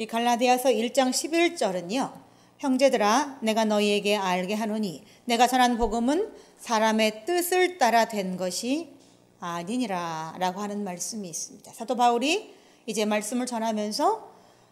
이 갈라디아서 1장 11절은요. 형제들아 내가 너희에게 알게 하노니 내가 전한 복음은 사람의 뜻을 따라 된 것이 아니니라 라고 하는 말씀이 있습니다. 사도 바울이 이제 말씀을 전하면서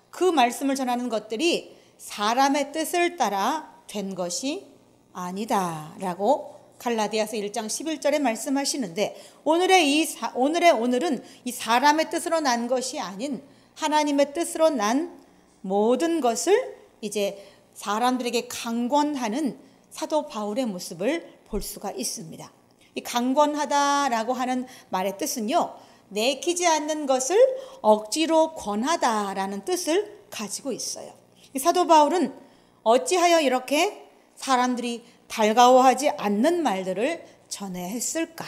그 말씀을 전하는 것들이 사람의 뜻을 따라 된 것이 아니다 라고 갈라디아서 1장 11절에 말씀하시는데 오늘은 이 사람의 뜻으로 난 것이 아닌 하나님의 뜻으로 난 모든 것을 이제 사람들에게 강권하는 사도 바울의 모습을 볼 수가 있습니다. 이 강권하다라고 하는 말의 뜻은요, 내키지 않는 것을 억지로 권하다라는 뜻을 가지고 있어요. 이 사도 바울은 어찌하여 이렇게 사람들이 달가워하지 않는 말들을 전해야 했을까?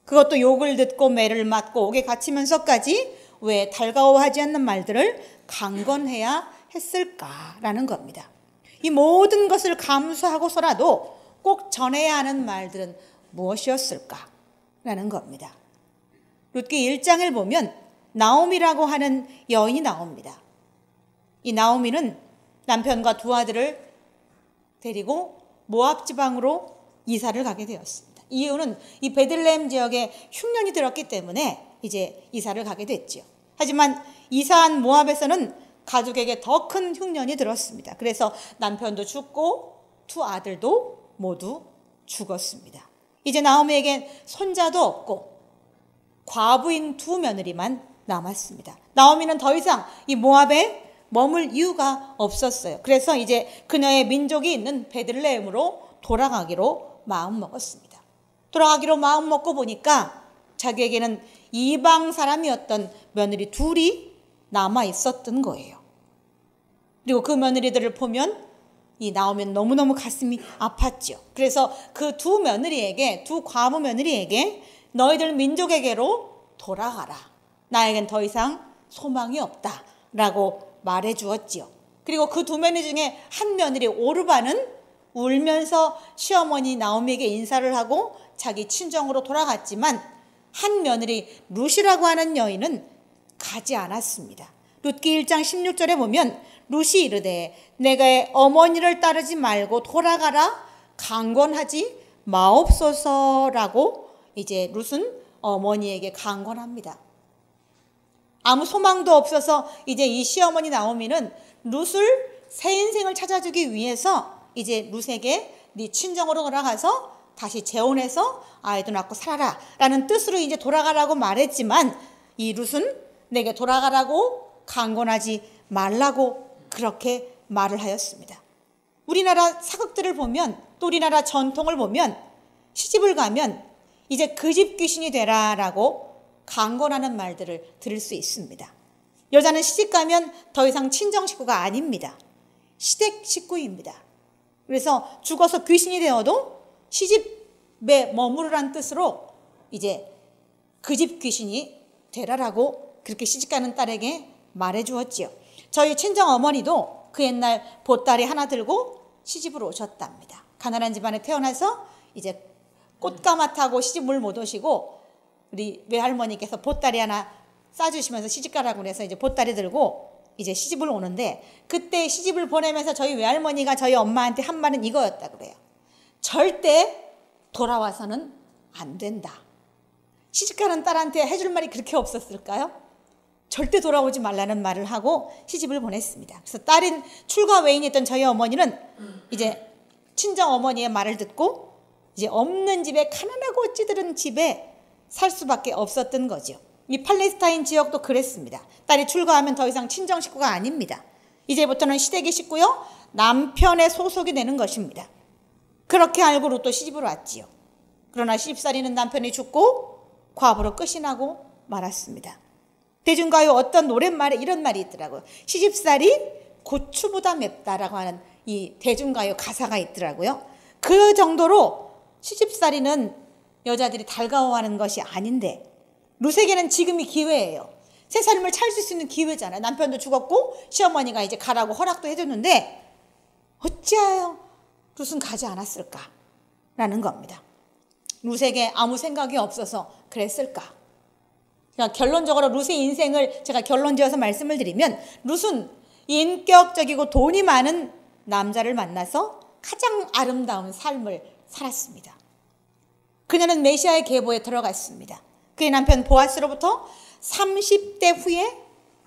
그것도 욕을 듣고 매를 맞고 옥에 갇히면서까지 왜 달가워하지 않는 말들을 강권해야 했을까라는 겁니다. 이 모든 것을 감수하고서라도 꼭 전해야 하는 말들은 무엇이었을까라는 겁니다. 룻기 1장을 보면 나오미라고 하는 여인이 나옵니다. 이 나오미는 남편과 두 아들을 데리고 모압 지방으로 이사를 가게 되었습니다. 이유는 이 베들레헴 지역에 흉년이 들었기 때문에 이제 이사를 가게 됐죠. 하지만 이사한 모압에서는 가족에게 더 큰 흉년이 들었습니다. 그래서 남편도 죽고 두 아들도 모두 죽었습니다. 이제 나오미에겐 손자도 없고 과부인 두 며느리만 남았습니다. 나오미는 더 이상 이 모압에 머물 이유가 없었어요. 그래서 이제 그녀의 민족이 있는 베들레헴으로 돌아가기로 마음먹었습니다. 돌아가기로 마음먹고 보니까 자기에게는 이방 사람이었던 며느리 둘이 남아 있었던 거예요. 그리고 그 며느리들을 보면 이 나오면 너무너무 가슴이 아팠죠. 그래서 그 두 과부 며느리에게 너희들 민족에게로 돌아가라. 나에겐 더 이상 소망이 없다. 라고 말해 주었지요. 그리고 그 두 며느리 중에 한 며느리 오르바는 울면서 시어머니 나오미에게 인사를 하고 자기 친정으로 돌아갔지만 한 며느리 룻이라고 하는 여인은 가지 않았습니다. 룻기 1장 16절에 보면 룻이 이르되 내가 어머니를 따르지 말고 돌아가라 강권하지 마옵소서라고 이제 룻은 어머니에게 강권합니다. 아무 소망도 없어서 이제 이 시어머니 나오미는 룻을 새 인생을 찾아주기 위해서 이제 룻에게 네 친정으로 돌아가서 다시 재혼해서 아이도 낳고 살아라 라는 뜻으로 이제 돌아가라고 말했지만 이 룻은 내게 돌아가라고 강권하지 말라고 그렇게 말을 하였습니다. 우리나라 사극들을 보면 또 우리나라 전통을 보면 시집을 가면 이제 그 집 귀신이 되라라고 강권하는 말들을 들을 수 있습니다. 여자는 시집 가면 더 이상 친정 식구가 아닙니다. 시댁 식구입니다. 그래서 죽어서 귀신이 되어도 시집에 머무르란 뜻으로 이제 그 집 귀신이 되라라고 그렇게 시집가는 딸에게 말해 주었지요. 저희 친정 어머니도 그 옛날 보따리 하나 들고 시집으로 오셨답니다. 가난한 집안에 태어나서 이제 꽃가마 타고 시집을 못 오시고 우리 외할머니께서 보따리 하나 싸주시면서 시집가라고 해서 이제 보따리 들고 이제 시집을 오는데 그때 시집을 보내면서 저희 외할머니가 저희 엄마한테 한 말은 이거였다 그래요. 절대 돌아와서는 안 된다. 시집가는 딸한테 해줄 말이 그렇게 없었을까요? 절대 돌아오지 말라는 말을 하고 시집을 보냈습니다. 그래서 딸인 출가 외인이었던 저희 어머니는 이제 친정 어머니의 말을 듣고 이제 없는 집에 가난하고 찌들은 집에 살 수밖에 없었던 거죠. 이 팔레스타인 지역도 그랬습니다. 딸이 출가하면 더 이상 친정 식구가 아닙니다. 이제부터는 시댁의 식구요 남편의 소속이 되는 것입니다. 그렇게 알고 룻도 시집으로 왔지요. 그러나 시집살이는 남편이 죽고 과부로 끝이 나고 말았습니다. 대중가요 어떤 노랫말에 이런 말이 있더라고요. 시집살이 고추보다 맵다라고 하는 이 대중가요 가사가 있더라고요. 그 정도로 시집살이는 여자들이 달가워하는 것이 아닌데 룻에게는 지금이 기회예요. 새 삶을 찾을 수 있는 기회잖아요. 남편도 죽었고 시어머니가 이제 가라고 허락도 해줬는데 어찌하여 룻은 가지 않았을까라는 겁니다. 룻에게 아무 생각이 없어서 그랬을까? 그러니까 결론적으로 룻의 인생을 제가 결론지어서 말씀을 드리면 룻은 인격적이고 돈이 많은 남자를 만나서 가장 아름다운 삶을 살았습니다. 그녀는 메시아의 계보에 들어갔습니다. 그의 남편 보아스로부터 30대 후에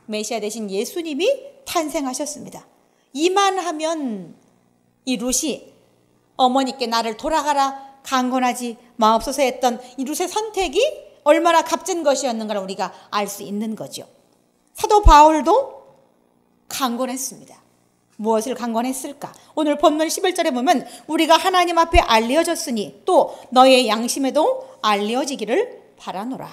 메시아 되신 예수님이 탄생하셨습니다. 이만하면 이 룻이 어머니께 나를 돌아가라 강권하지 마옵소서 했던 이 룻의 선택이 얼마나 값진 것이었는가를 우리가 알 수 있는 거죠. 사도 바울도 강권했습니다. 무엇을 강권했을까? 오늘 본문 11절에 보면 우리가 하나님 앞에 알려졌으니 또 너의 양심에도 알려지기를 바라노라.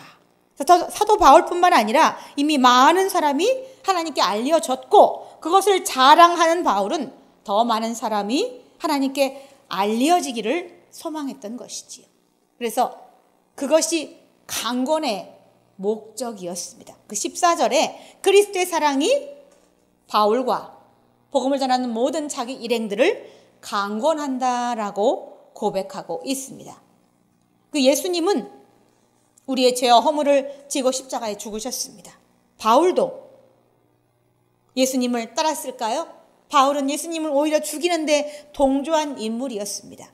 사도 바울뿐만 아니라 이미 많은 사람이 하나님께 알려졌고 그것을 자랑하는 바울은 더 많은 사람이 하나님께 알려지기를 소망했던 것이지요. 그래서 그것이 강권의 목적이었습니다. 그 14절에 그리스도의 사랑이 바울과 복음을 전하는 모든 자기 일행들을 강권한다라고 고백하고 있습니다. 그 예수님은 우리의 죄와 허물을 지고 십자가에 죽으셨습니다. 바울도 예수님을 따랐을까요? 바울은 예수님을 오히려 죽이는데 동조한 인물이었습니다.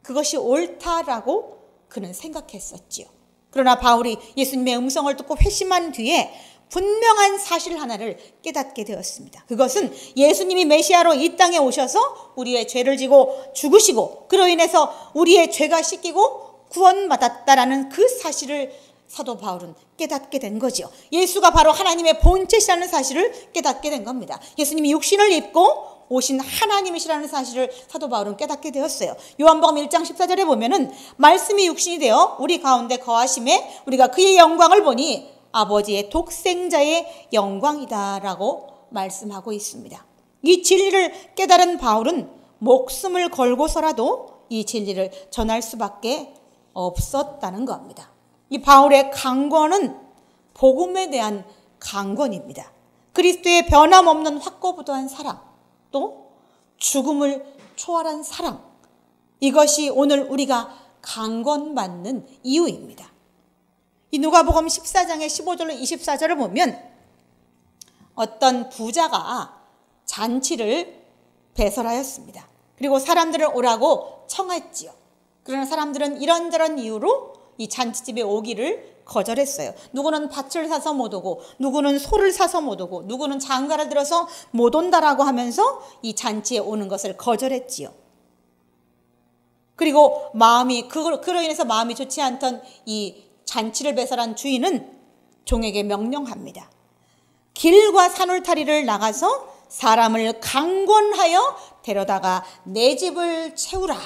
그것이 옳다라고 그는 생각했었지요. 그러나 바울이 예수님의 음성을 듣고 회심한 뒤에 분명한 사실 하나를 깨닫게 되었습니다. 그것은 예수님이 메시아로 이 땅에 오셔서 우리의 죄를 지고 죽으시고 그로 인해서 우리의 죄가 씻기고 구원받았다라는 그 사실을 사도 바울은 깨닫게 된 거죠. 예수가 바로 하나님의 본체시라는 사실을 깨닫게 된 겁니다. 예수님이 육신을 입고 오신 하나님이시라는 사실을 사도 바울은 깨닫게 되었어요. 요한복음 1장 14절에 보면은 말씀이 육신이 되어 우리 가운데 거하심에 우리가 그의 영광을 보니 아버지의 독생자의 영광이다라고 말씀하고 있습니다. 이 진리를 깨달은 바울은 목숨을 걸고서라도 이 진리를 전할 수밖에 없었다는 겁니다. 이 바울의 강권은 복음에 대한 강권입니다. 그리스도의 변함없는 확고부도한 사랑, 또 죽음을 초월한 사랑, 이것이 오늘 우리가 강권받는 이유입니다. 이 누가복음 14장의 15절로 24절을 보면 어떤 부자가 잔치를 배설하였습니다. 그리고 사람들을 오라고 청했지요. 그러나 사람들은 이런저런 이유로 이 잔치집에 오기를 거절했어요. 누구는 밭을 사서 못 오고, 누구는 소를 사서 못 오고, 누구는 장가를 들어서 못 온다라고 하면서 이 잔치에 오는 것을 거절했지요. 그리고 그로 인해서 마음이 좋지 않던 이 잔치를 배설한 주인은 종에게 명령합니다. 길과 산울타리를 나가서 사람을 강권하여 데려다가 내 집을 채우라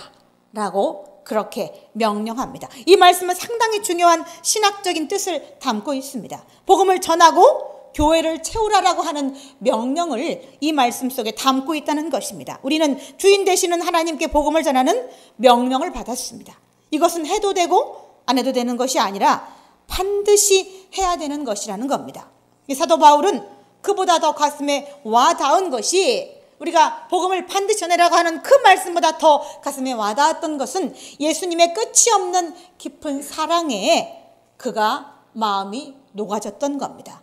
라고 그렇게 명령합니다. 이 말씀은 상당히 중요한 신학적인 뜻을 담고 있습니다. 복음을 전하고 교회를 채우라라고 하는 명령을 이 말씀 속에 담고 있다는 것입니다. 우리는 주인 되시는 하나님께 복음을 전하는 명령을 받았습니다. 이것은 해도 되고 안 해도 되는 것이 아니라 반드시 해야 되는 것이라는 겁니다. 사도 바울은 그보다 더 가슴에 와닿은 것이, 우리가 복음을 반드시 전해라고 하는 그 말씀보다 더 가슴에 와닿았던 것은 예수님의 끝이 없는 깊은 사랑에 그가 마음이 녹아졌던 겁니다.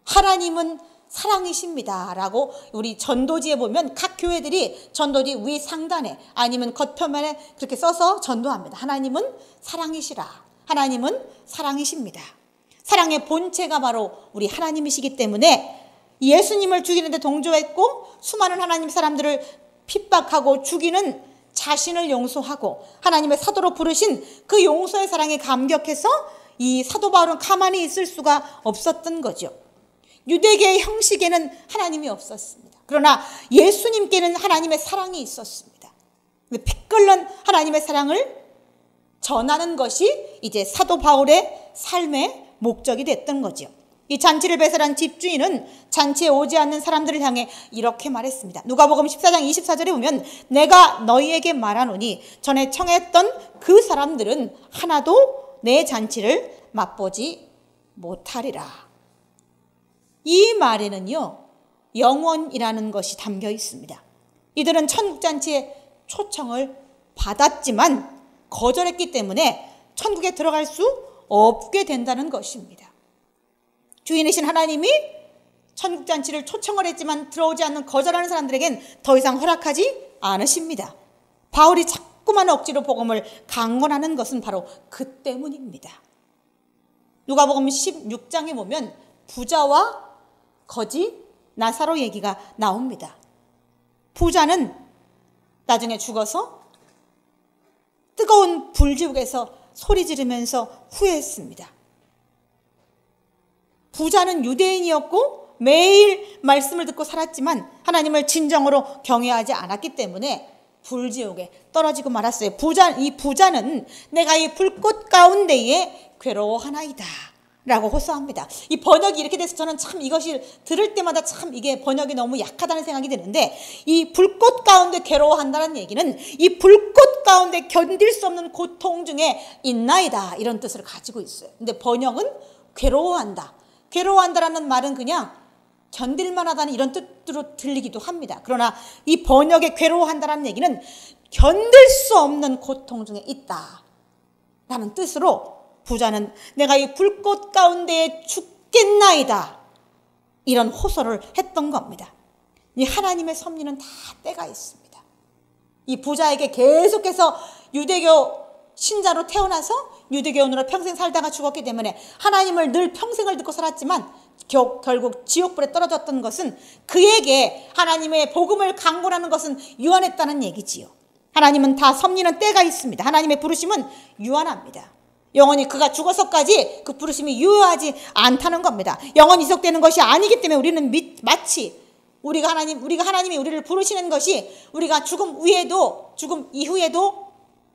하나님은 사랑이십니다 라고 우리 전도지에 보면 각 교회들이 전도지 위 상단에 아니면 겉표면에 그렇게 써서 전도합니다. 하나님은 사랑이시라. 하나님은 사랑이십니다. 사랑의 본체가 바로 우리 하나님이시기 때문에 예수님을 죽이는데 동조했고 수많은 하나님 사람들을 핍박하고 죽이는 자신을 용서하고 하나님의 사도로 부르신 그 용서의 사랑에 감격해서 이 사도 바울은 가만히 있을 수가 없었던 거죠. 유대계의 형식에는 하나님이 없었습니다. 그러나 예수님께는 하나님의 사랑이 있었습니다. 피 끓는 하나님의 사랑을 전하는 것이 이제 사도 바울의 삶의 목적이 됐던 거죠. 이 잔치를 배설한 집주인은 잔치에 오지 않는 사람들을 향해 이렇게 말했습니다. 누가복음 14장 24절에 보면 내가 너희에게 말하노니 전에 청했던 그 사람들은 하나도 내 잔치를 맛보지 못하리라. 이 말에는요, 영원이라는 것이 담겨 있습니다. 이들은 천국잔치의 초청을 받았지만 거절했기 때문에 천국에 들어갈 수 없게 된다는 것입니다. 주인이신 하나님이 천국잔치를 초청을 했지만 들어오지 않는 거절하는 사람들에겐 더 이상 허락하지 않으십니다. 바울이 자꾸만 억지로 복음을 강권하는 것은 바로 그 때문입니다. 누가복음 16장에 보면 부자와 거지 나사로 얘기가 나옵니다. 부자는 나중에 죽어서 뜨거운 불지옥에서 소리 지르면서 후회했습니다. 부자는 유대인이었고 매일 말씀을 듣고 살았지만 하나님을 진정으로 경외하지 않았기 때문에 불지옥에 떨어지고 말았어요. 이 부자는 내가 이 불꽃 가운데에 괴로워하나이다 라고 호소합니다. 이 번역이 이렇게 돼서 저는 참 이것이 들을 때마다 참 이게 번역이 너무 약하다는 생각이 드는데, 이 불꽃 가운데 괴로워한다는 얘기는 이 불꽃 가운데 견딜 수 없는 고통 중에 있나이다 이런 뜻을 가지고 있어요. 근데 번역은 괴로워한다. 괴로워한다라는 말은 그냥 견딜만하다는 이런 뜻으로 들리기도 합니다. 그러나 이 번역에 괴로워한다는 얘기는 견딜 수 없는 고통 중에 있다 라는 뜻으로 부자는 내가 이 불꽃 가운데 죽겠나이다 이런 호소를 했던 겁니다. 이 하나님의 섭리는 다 때가 있습니다. 이 부자에게 계속해서 유대교 신자로 태어나서 유대교인으로 평생 살다가 죽었기 때문에 하나님을 늘 평생을 듣고 살았지만 결국 지옥불에 떨어졌던 것은 그에게 하나님의 복음을 강구하는 것은 유한했다는 얘기지요. 하나님은 다 섭리는 때가 있습니다. 하나님의 부르심은 유한합니다. 영원히 그가 죽어서까지 그 부르심이 유효하지 않다는 겁니다. 영원히 지속되는 것이 아니기 때문에 우리는 마치 우리가 하나님이 우리를 부르시는 것이 우리가 죽음 이후에도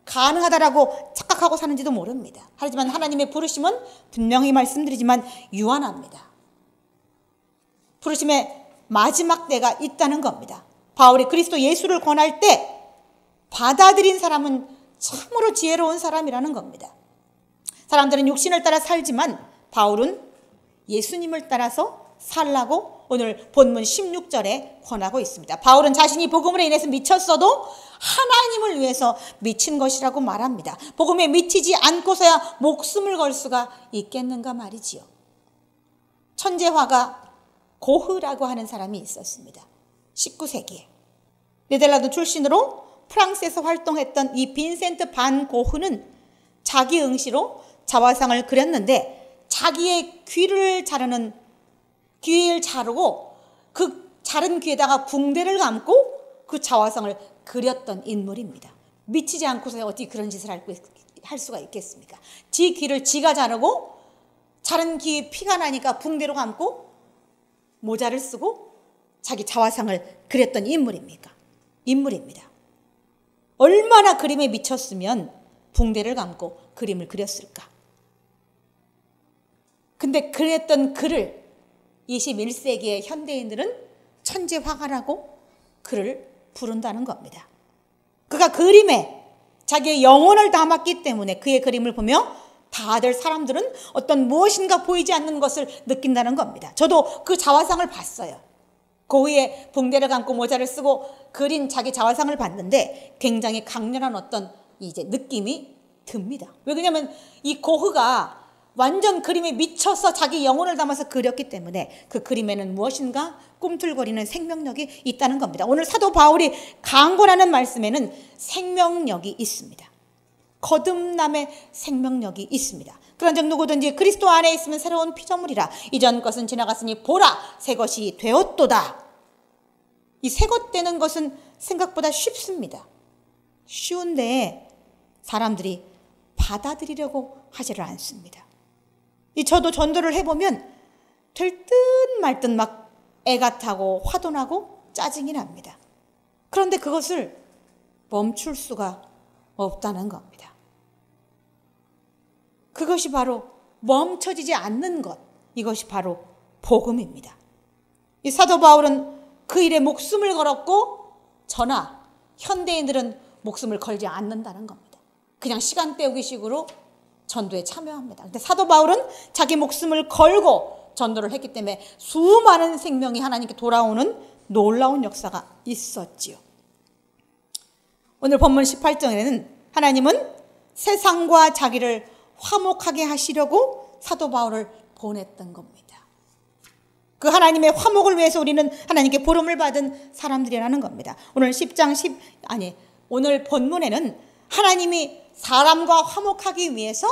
가능하다라고 착각하고 사는지도 모릅니다. 하지만 하나님의 부르심은 분명히 말씀드리지만 유한합니다. 부르심의 마지막 때가 있다는 겁니다. 바울이 그리스도 예수를 권할 때 받아들인 사람은 참으로 지혜로운 사람이라는 겁니다. 사람들은 육신을 따라 살지만 바울은 예수님을 따라서 살라고 오늘 본문 16절에 권하고 있습니다. 바울은 자신이 복음으로 인해서 미쳤어도 하나님을 위해서 미친 것이라고 말합니다. 복음에 미치지 않고서야 목숨을 걸 수가 있겠는가 말이지요. 천재화가 고흐라고 하는 사람이 있었습니다. 19세기에. 네덜란드 출신으로 프랑스에서 활동했던 이 빈센트 반 고흐는 자기 응시로 자화상을 그렸는데 자기의 귀를 자르고 그 자른 귀에다가 붕대를 감고 그 자화상을 그렸던 인물입니다. 미치지 않고서 어떻게 그런 짓을 할 수가 있겠습니까? 지 귀를 지가 자르고 자른 귀에 피가 나니까 붕대로 감고 모자를 쓰고 자기 자화상을 그렸던 인물입니다. 얼마나 그림에 미쳤으면 붕대를 감고 그림을 그렸을까? 근데 그랬던 그를 21세기의 현대인들은 천재 화가라고 그를 부른다는 겁니다. 그가 그림에 자기의 영혼을 담았기 때문에 그의 그림을 보며 다들 사람들은 어떤 무엇인가 보이지 않는 것을 느낀다는 겁니다. 저도 그 자화상을 봤어요. 고흐의 붕대를 감고 모자를 쓰고 그린 자기 자화상을 봤는데 굉장히 강렬한 어떤 이제 느낌이 듭니다. 왜냐하면 이 고흐가 완전 그림에 미쳐서 자기 영혼을 담아서 그렸기 때문에 그 그림에는 무엇인가 꿈틀거리는 생명력이 있다는 겁니다. 오늘 사도 바울이 강권하는 말씀에는 생명력이 있습니다. 거듭남의 생명력이 있습니다. 그런즉 누구든지 그리스도 안에 있으면 새로운 피조물이라 이전 것은 지나갔으니 보라 새 것이 되었도다. 이 새 것 되는 것은 생각보다 쉽습니다. 쉬운데 사람들이 받아들이려고 하지를 않습니다. 저도 전도를 해보면 될 듯 말 듯 막 애가 타고 화도 나고 짜증이 납니다. 그런데 그것을 멈출 수가 없다는 겁니다. 그것이 바로 멈춰지지 않는 것, 이것이 바로 복음입니다. 이 사도 바울은 그 일에 목숨을 걸었고 저나 현대인들은 목숨을 걸지 않는다는 겁니다. 그냥 시간 때우기식으로 전도에 참여합니다. 근데 사도 바울은 자기 목숨을 걸고 전도를 했기 때문에 수많은 생명이 하나님께 돌아오는 놀라운 역사가 있었지요. 오늘 본문 18절에는 하나님은 세상과 자기를 화목하게 하시려고 사도 바울을 보냈던 겁니다. 그 하나님의 화목을 위해서 우리는 하나님께 부름을 받은 사람들이라는 겁니다. 오늘 본문에는 하나님이 사람과 화목하기 위해서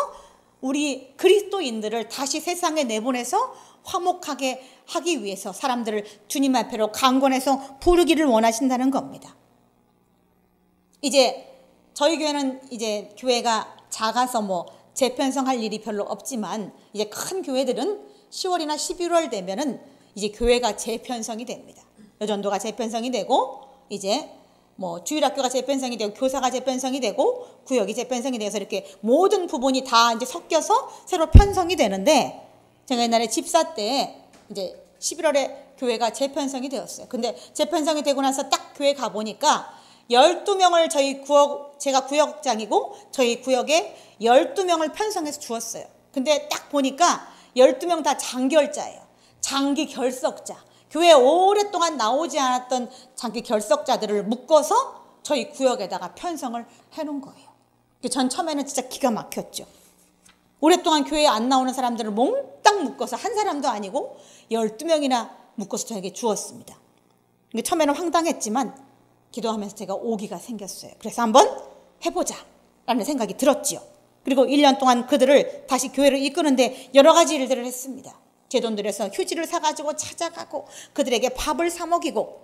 우리 그리스도인들을 다시 세상에 내보내서 화목하게 하기 위해서 사람들을 주님 앞에로 강권해서 부르기를 원하신다는 겁니다. 이제 저희 교회는 이제 교회가 작아서 재편성할 일이 별로 없지만 이제 큰 교회들은 10월이나 11월 되면은 이제 교회가 재편성이 됩니다. 여전도가 재편성이 되고 이제 주일학교가 재편성이 되고 교사가 재편성이 되고 구역이 재편성이 돼서 이렇게 모든 부분이 다 이제 섞여서 새로 편성이 되는데, 제가 옛날에 집사 때 이제 11월에 교회가 재편성이 되었어요. 근데 재편성이 되고 나서 딱 교회 가보니까 12명을 제가 구역장이고 저희 구역에 12명을 편성해서 주었어요. 근데 딱 보니까 12명 다 장결자예요. 장기 결석자. 교회에 오랫동안 나오지 않았던 장기 결석자들을 묶어서 저희 구역에다가 편성을 해놓은 거예요. 전 처음에는 진짜 기가 막혔죠. 오랫동안 교회에 안 나오는 사람들을 몽땅 묶어서 한 사람도 아니고 12명이나 묶어서 저에게 주었습니다. 처음에는 황당했지만 기도하면서 제가 오기가 생겼어요. 그래서 한번 해보자 라는 생각이 들었지요. 그리고 1년 동안 그들을 다시 교회를 이끄는데 여러 가지 일들을 했습니다. 제 돈 들여서 휴지를 사가지고 찾아가고 그들에게 밥을 사 먹이고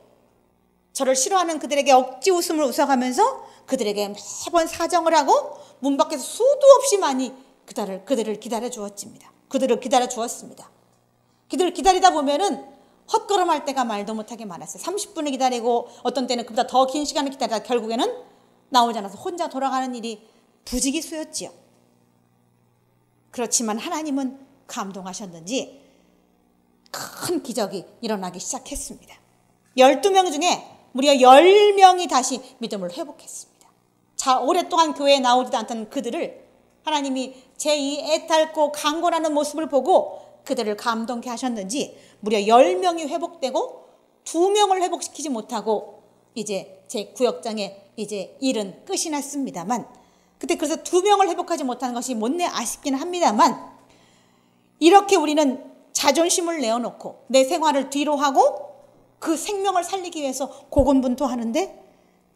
저를 싫어하는 그들에게 억지 웃음을 웃어가면서 그들에게 매번 사정을 하고 문 밖에서 수도 없이 많이 그들을 기다려 주었습니다. 그들을 기다리다 보면은 헛걸음할 때가 말도 못하게 많았어요. 30분을 기다리고 어떤 때는 그보다 더 긴 시간을 기다리다 결국에는 나오지 않아서 혼자 돌아가는 일이 부지기수였지요. 그렇지만 하나님은 감동하셨는지 큰 기적이 일어나기 시작했습니다. 12명 중에 무려 10명이 다시 믿음을 회복했습니다. 오랫동안 교회에 나오지도 않던 그들을 하나님이 제2 애탈고 강권하는 모습을 보고 그들을 감동케 하셨는지 무려 10명이 회복되고 2명을 회복시키지 못하고 이제 제 구역장의 이제 일은 끝이 났습니다만, 그래서 2명을 회복하지 못하는 것이 못내 아쉽기는 합니다만, 이렇게 우리는 자존심을 내어놓고 내 생활을 뒤로 하고 그 생명을 살리기 위해서 고군분투하는데,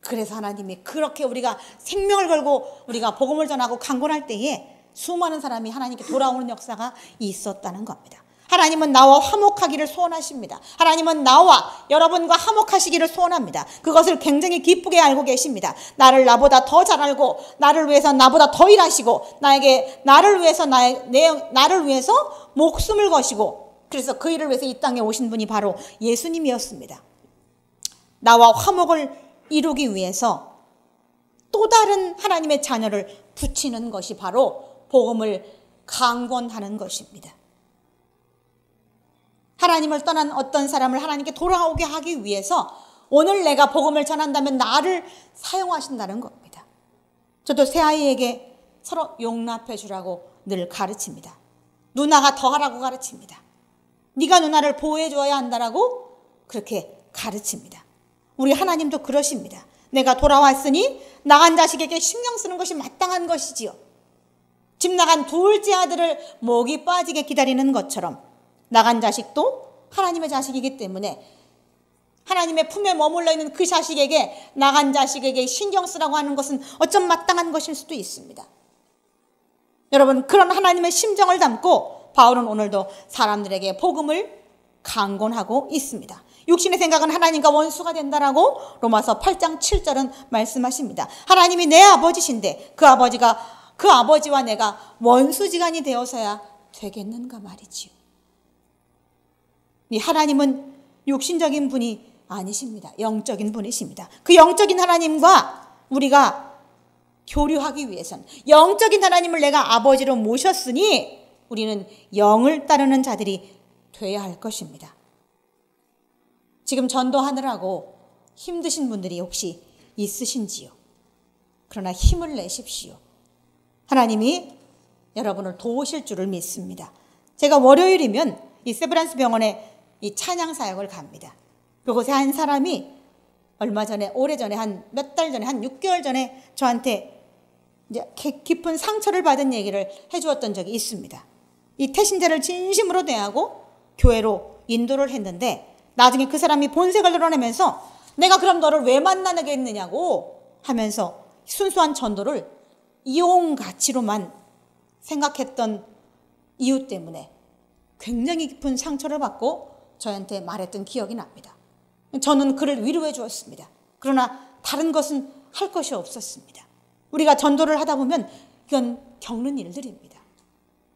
그래서 하나님이 그렇게 우리가 생명을 걸고 우리가 복음을 전하고 강권할 때에 수많은 사람이 하나님께 돌아오는 역사가 있었다는 겁니다. 하나님은 나와 화목하기를 소원하십니다. 하나님은 나와 여러분과 화목하시기를 소원합니다. 그것을 굉장히 기쁘게 알고 계십니다. 나보다 더 잘 알고 나를 위해서 나보다 더 일하시고 나를 위해서 목숨을 거시고, 그래서 그 일을 위해서 이 땅에 오신 분이 바로 예수님이었습니다. 나와 화목을 이루기 위해서 또 다른 하나님의 자녀를 붙이는 것이 바로 복음을 강권하는 것입니다. 하나님을 떠난 어떤 사람을 하나님께 돌아오게 하기 위해서 오늘 내가 복음을 전한다면 나를 사용하신다는 겁니다. 저도 새아이에게 서로 용납해 주라고 늘 가르칩니다. 누나가 더 하라고 가르칩니다. 네가 누나를 보호해 줘야 한다라고 그렇게 가르칩니다. 우리 하나님도 그러십니다. 내가 돌아왔으니 나간 자식에게 신경 쓰는 것이 마땅한 것이지요. 집 나간 둘째 아들을 목이 빠지게 기다리는 것처럼 나간 자식도 하나님의 자식이기 때문에 하나님의 품에 머물러 있는 그 자식에게, 나간 자식에게 신경 쓰라고 하는 것은 어쩜 마땅한 것일 수도 있습니다. 여러분, 그런 하나님의 심정을 담고 바울은 오늘도 사람들에게 복음을 강권하고 있습니다. 육신의 생각은 하나님과 원수가 된다라고 로마서 8장 7절은 말씀하십니다. 하나님이 내 아버지신데 그 아버지와 내가 원수지간이 되어서야 되겠는가 말이지요. 이 하나님은 육신적인 분이 아니십니다. 영적인 분이십니다. 그 영적인 하나님과 우리가 교류하기 위해서는, 영적인 하나님을 내가 아버지로 모셨으니 우리는 영을 따르는 자들이 되어야 할 것입니다. 지금 전도하느라고 힘드신 분들이 혹시 있으신지요? 그러나 힘을 내십시오. 하나님이 여러분을 도우실 줄을 믿습니다. 제가 월요일이면 이 세브란스 병원에 이 찬양 사역을 갑니다. 그곳에 한 사람이 오래전에 한 몇 달 전에, 한 6개월 전에 저한테 이제 깊은 상처를 받은 얘기를 해주었던 적이 있습니다. 이 태신자를 진심으로 대하고 교회로 인도를 했는데 나중에 그 사람이 본색을 드러내면서 내가 그럼 너를 왜 만나겠느냐고 하면서 순수한 전도를 이용 가치로만 생각했던 이유 때문에 굉장히 깊은 상처를 받고 저한테 말했던 기억이 납니다. 저는 그를 위로해 주었습니다. 그러나 다른 것은 할 것이 없었습니다. 우리가 전도를 하다 보면 이건 겪는 일들입니다.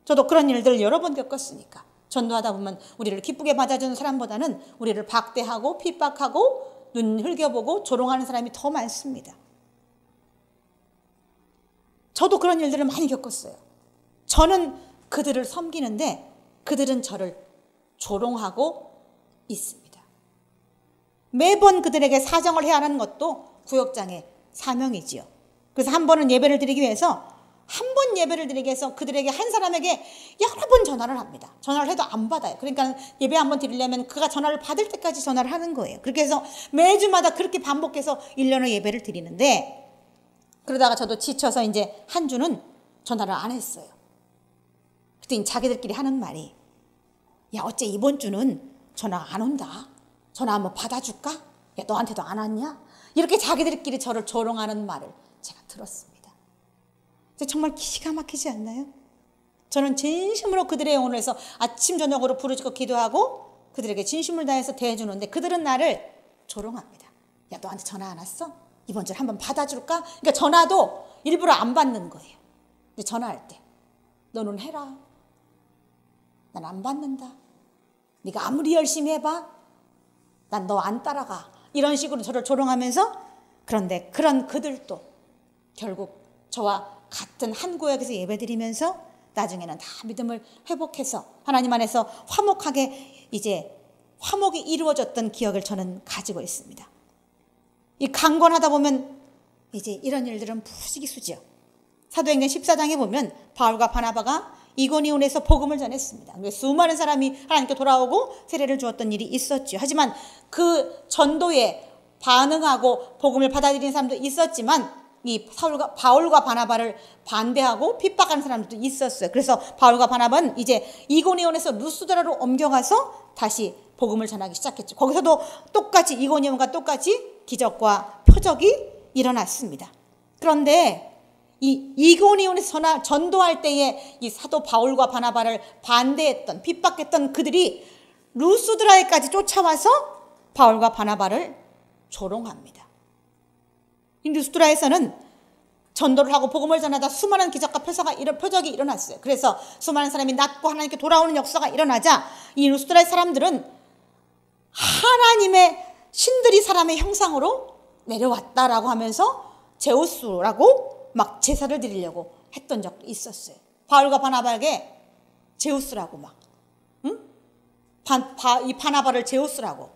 저도 그런 일들을 여러 번 겪었으니까 전도하다 보면 우리를 기쁘게 맞아주는 사람보다는 우리를 박대하고 핍박하고 눈 흘겨보고 조롱하는 사람이 더 많습니다. 저도 그런 일들을 많이 겪었어요. 저는 그들을 섬기는데 그들은 저를 조롱하고 있습니다. 매번 그들에게 사정을 해야 하는 것도 구역장의 사명이지요. 그래서 한 번은 예배를 드리기 위해서 한 번 예배를 드리기 위해서 그들에게 한 사람에게 여러 번 전화를 합니다. 전화를 해도 안 받아요. 그러니까 예배 한 번 드리려면 그가 전화를 받을 때까지 전화를 하는 거예요. 그렇게 해서 매주마다 그렇게 반복해서 1년을 예배를 드리는데 그러다가 저도 지쳐서 이제 한 주는 전화를 안 했어요. 그랬더니 자기들끼리 하는 말이 야 어째 이번 주는 전화 안 온다. 전화 한번 받아줄까? 야 너한테도 안 왔냐? 이렇게 자기들끼리 저를 조롱하는 말을 제가 들었습니다. 정말 기가 막히지 않나요? 저는 진심으로 그들의 영혼을 위해서 아침 저녁으로 부르짖고 기도하고 그들에게 진심을 다해서 대해주는데 그들은 나를 조롱합니다. 야 너한테 전화 안 왔어? 이번 주에 한번 받아줄까? 그러니까 전화도 일부러 안 받는 거예요. 근데 전화할 때 너는 해라. 난 안 받는다. 네가 아무리 열심히 해봐. 난 너 안 따라가. 이런 식으로 저를 조롱하면서 그런데 그런 그들도 결국 저와 같은 한 구역에서 예배드리면서 나중에는 다 믿음을 회복해서 하나님 안에서 화목하게 이제 화목이 이루어졌던 기억을 저는 가지고 있습니다. 이 강권하다 보면 이제 이런 일들은 부지기수죠. 사도행전 14장에 보면 바울과 바나바가 이고니온에서 복음을 전했습니다. 수많은 사람이 하나님께 돌아오고 세례를 주었던 일이 있었죠. 하지만 그 전도에 반응하고 복음을 받아들이는 사람도 있었지만 이 바울과 바나바를 반대하고 핍박하는 사람들도 있었어요. 그래서 바울과 바나바는 이제 이고니온에서 루스드라로 옮겨가서 다시 복음을 전하기 시작했죠. 거기서도 똑같이 이고니온과 똑같이 기적과 표적이 일어났습니다. 그런데 이 이고니온에서 전도할 때에 이 사도 바울과 바나바를 반대했던 핍박했던 그들이 루스드라에까지 쫓아와서 바울과 바나바를 조롱합니다. 이 루스드라에서는 전도를 하고 복음을 전하다 수많은 기적과 표적이 일어났어요. 그래서 수많은 사람이 낫고 하나님께 돌아오는 역사가 일어나자 이 루스드라의 사람들은 하나님의 신들이 사람의 형상으로 내려왔다라고 하면서 제우스라고 막 제사를 드리려고 했던 적도 있었어요. 바울과 바나바에게 제우스라고 막 이 바나바를 제우스라고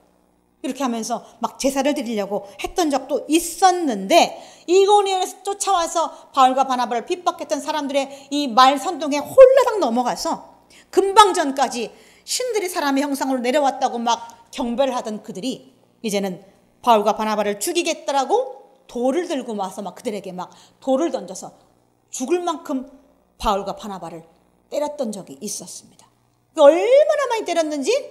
이렇게 하면서 막 제사를 드리려고 했던 적도 있었는데 이고니온에서 쫓아와서 바울과 바나바를 핍박했던 사람들의 이 말 선동에 홀라당 넘어가서 금방 전까지 신들이 사람의 형상으로 내려왔다고 막 경배를 하던 그들이 이제는 바울과 바나바를 죽이겠다라고 돌을 들고 와서 막 그들에게 막 돌을 던져서 죽을 만큼 바울과 바나바를 때렸던 적이 있었습니다. 얼마나 많이 때렸는지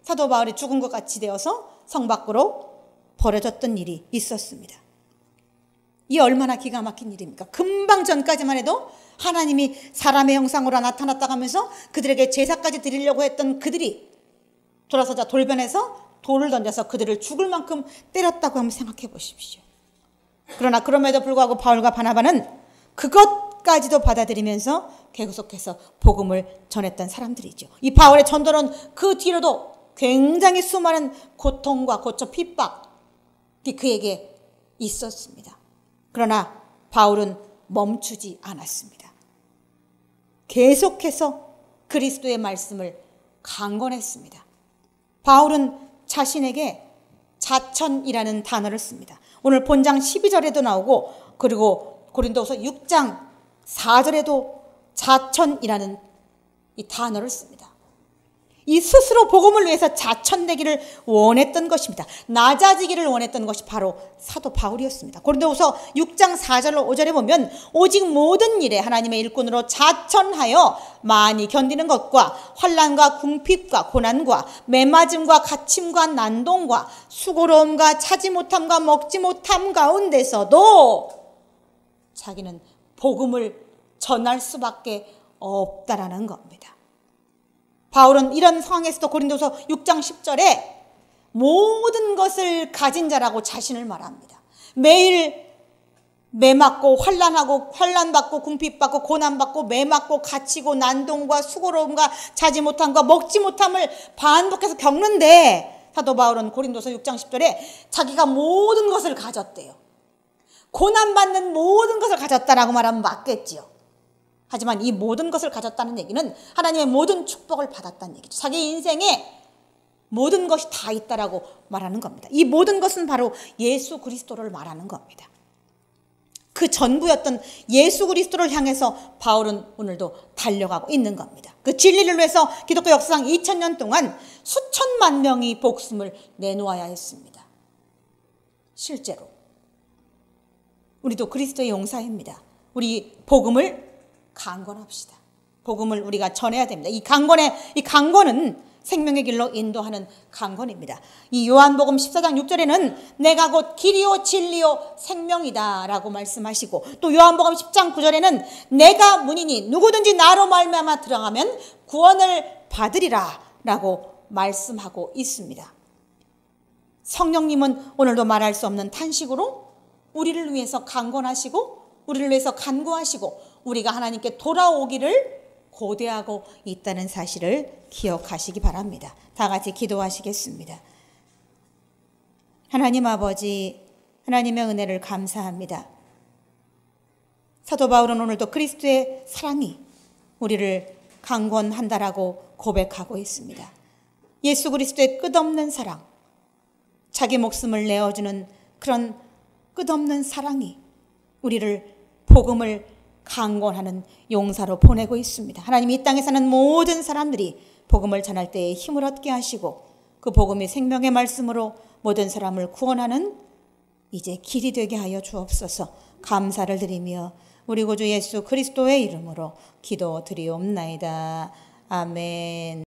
사도 바울이 죽은 것 같이 되어서 성 밖으로 버려졌던 일이 있었습니다. 이 얼마나 기가 막힌 일입니까? 금방 전까지만 해도 하나님이 사람의 형상으로 나타났다고 하면서 그들에게 제사까지 드리려고 했던 그들이 돌아서자 돌변해서 돌을 던져서 그들을 죽을 만큼 때렸다고 한번 생각해 보십시오. 그러나 그럼에도 불구하고 바울과 바나바는 그것까지도 받아들이면서 계속해서 복음을 전했던 사람들이죠. 이 바울의 전도는 그 뒤로도 굉장히 수많은 고통과 고초 핍박이 그에게 있었습니다. 그러나 바울은 멈추지 않았습니다. 계속해서 그리스도의 말씀을 강권했습니다. 바울은 자신에게 자천이라는 단어를 씁니다. 오늘 본장 12절에도 나오고 그리고 고린도후서 6장 4절에도 자천이라는 이 단어를 씁니다. 이 스스로 복음을 위해서 자천되기를 원했던 것입니다. 낮아지기를 원했던 것이 바로 사도 바울이었습니다. 고린도후서 6장 4절로 5절에 보면 오직 모든 일에 하나님의 일꾼으로 자천하여 많이 견디는 것과 환난과 궁핍과 고난과 매맞음과 갇힘과 난동과 수고로움과 차지 못함과 먹지 못함 가운데서도 자기는 복음을 전할 수밖에 없다라는 겁니다. 바울은 이런 상황에서도 고린도서 6장 10절에 모든 것을 가진 자라고 자신을 말합니다. 매일 매맞고 환난받고 궁핍받고 고난받고 매맞고 갇히고 난동과 수고로움과 자지 못함과 먹지 못함을 반복해서 겪는데 사도 바울은 고린도서 6장 10절에 자기가 모든 것을 가졌대요. 고난받는 모든 것을 가졌다라고 말하면 맞겠지요. 하지만 이 모든 것을 가졌다는 얘기는 하나님의 모든 축복을 받았다는 얘기죠. 자기 인생에 모든 것이 다 있다라고 말하는 겁니다. 이 모든 것은 바로 예수 그리스도를 말하는 겁니다. 그 전부였던 예수 그리스도를 향해서 바울은 오늘도 달려가고 있는 겁니다. 그 진리를 위해서 기독교 역사상 2000년 동안 수천만 명이 목숨을 내놓아야 했습니다. 실제로 우리도 그리스도의 용사입니다. 우리 복음을 강권합시다. 복음을 우리가 전해야 됩니다. 이 강권은 생명의 길로 인도하는 강권입니다. 이 요한복음 14장 6절에는 내가 곧 길이요 진리요 생명이다 라고 말씀하시고, 또 요한복음 10장 9절에는 내가 문이니 누구든지 나로 말미암아 들어가면 구원을 받으리라 라고 말씀하고 있습니다. 성령님은 오늘도 말할 수 없는 탄식으로 우리를 위해서 강권하시고 우리를 위해서 간구하시고 우리가 하나님께 돌아오기를 고대하고 있다는 사실을 기억하시기 바랍니다. 다 같이 기도하시겠습니다. 하나님 아버지, 하나님의 은혜를 감사합니다. 사도 바울은 오늘도 그리스도의 사랑이 우리를 강권한다라고 고백하고 있습니다. 예수 그리스도의 끝없는 사랑, 자기 목숨을 내어주는 그런 끝없는 사랑이 우리를 복음을 강권하는 용사로 보내고 있습니다. 하나님, 이 땅에 사는 모든 사람들이 복음을 전할 때에 힘을 얻게 하시고 그 복음이 생명의 말씀으로 모든 사람을 구원하는 이제 길이 되게 하여 주옵소서. 감사를 드리며 우리 구주 예수 그리스도의 이름으로 기도드리옵나이다. 아멘.